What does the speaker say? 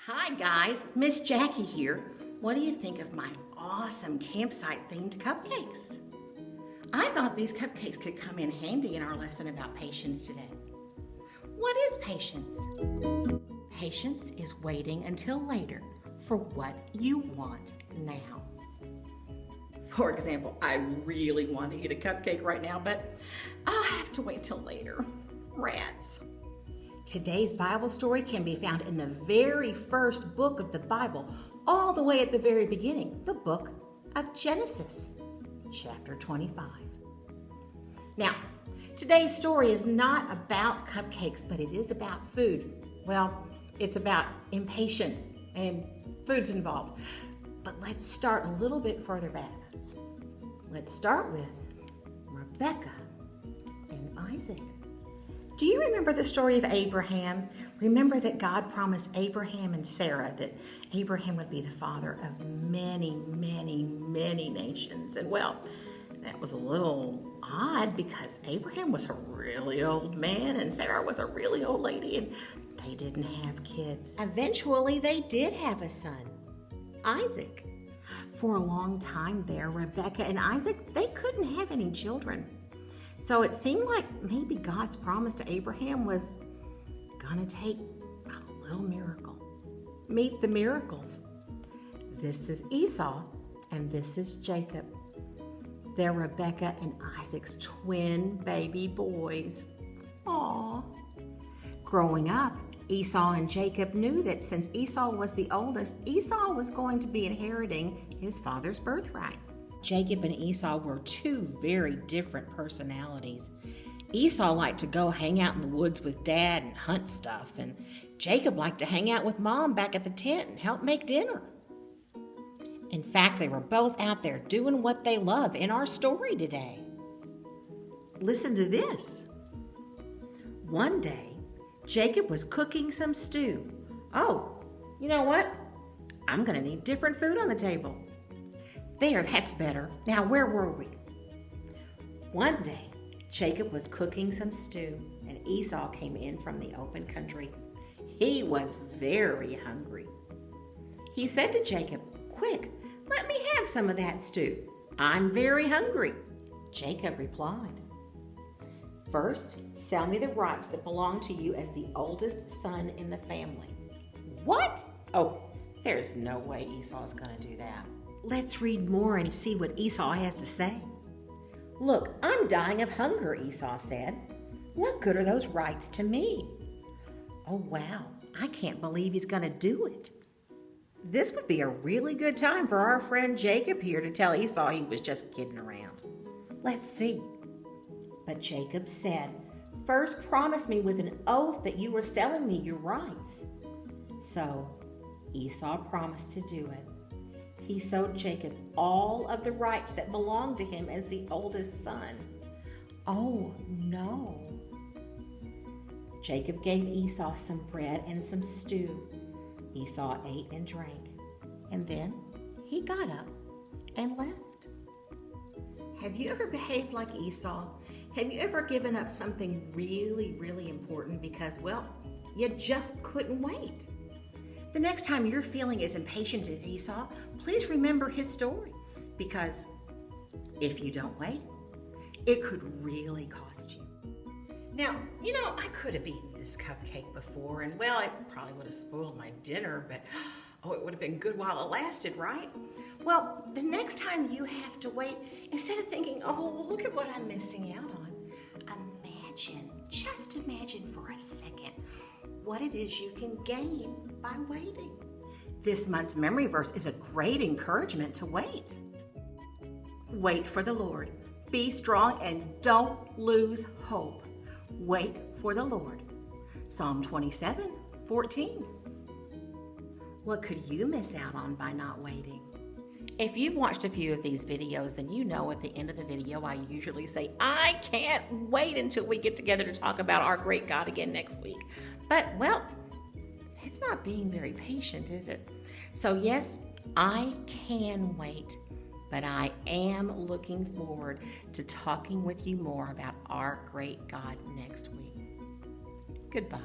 Hi guys, Miss Jackie here. What do you think of my awesome campsite themed cupcakes? I thought these cupcakes could come in handy in our lesson about patience today. What is patience? Patience is waiting until later for what you want now. For example, I really want to eat a cupcake right now, but I'll have to wait till later. Rats. Today's Bible story can be found in the very first book of the Bible, all the way at the very beginning, the book of Genesis, chapter 25. Now, today's story is not about cupcakes, but it is about food. Well, it's about impatience and food's involved. But let's start a little bit further back. Let's start with Rebecca and Isaac. Do you remember the story of Abraham? Remember that God promised Abraham and Sarah that Abraham would be the father of many, many, many nations. And well, that was a little odd because Abraham was a really old man and Sarah was a really old lady and they didn't have kids. Eventually, they did have a son, Isaac. For a long time there, Rebecca and Isaac, they couldn't have any children. So it seemed like maybe God's promise to Abraham was gonna take a little miracle. Meet the miracles. This is Esau and this is Jacob. They're Rebecca and Isaac's twin baby boys. Aww. Growing up, Esau and Jacob knew that since Esau was the oldest, Esau was going to be inheriting his father's birthright. Jacob and Esau were two very different personalities. Esau liked to go hang out in the woods with Dad and hunt stuff, and Jacob liked to hang out with Mom back at the tent and help make dinner. In fact, they were both out there doing what they love in our story today. Listen to this. One day, Jacob was cooking some stew. Oh, you know what? I'm going to need different food on the table. There, that's better. Now, where were we? One day, Jacob was cooking some stew, and Esau came in from the open country. He was very hungry. He said to Jacob, "Quick, let me have some of that stew. I'm very hungry." Jacob replied, "First, sell me the rights that belong to you as the oldest son in the family." What? Oh, there's no way Esau's going to do that. Let's read more and see what Esau has to say. "Look, I'm dying of hunger," Esau said. "What good are those rights to me?" Oh, wow, I can't believe he's going to do it. This would be a really good time for our friend Jacob here to tell Esau he was just kidding around. Let's see. But Jacob said, "First promise me with an oath that you were selling me your rights." So Esau promised to do it. He sold Jacob all of the rights that belonged to him as the oldest son. Oh, no. Jacob gave Esau some bread and some stew. Esau ate and drank, and then he got up and left. Have you ever behaved like Esau? Have you ever given up something really, really important because, well, you just couldn't wait? The next time you're feeling as impatient as Esau, please remember his story, because if you don't wait, it could really cost you. Now, I could have eaten this cupcake before, and well, it probably would have spoiled my dinner, but it would have been good while it lasted, right? Well, the next time you have to wait, instead of thinking, oh, look at what I'm missing out on, just imagine for a second what it is you can gain by waiting. This month's memory verse is a great encouragement to wait. Wait for the Lord. Be strong and don't lose hope. Wait for the Lord. Psalm 27:14. What could you miss out on by not waiting? If you've watched a few of these videos, then you know at the end of the video I usually say, I can't wait until we get together to talk about our great God again next week. But, well, it's not being very patient, is it? So yes, I can wait, but I am looking forward to talking with you more about our great God next week. Goodbye.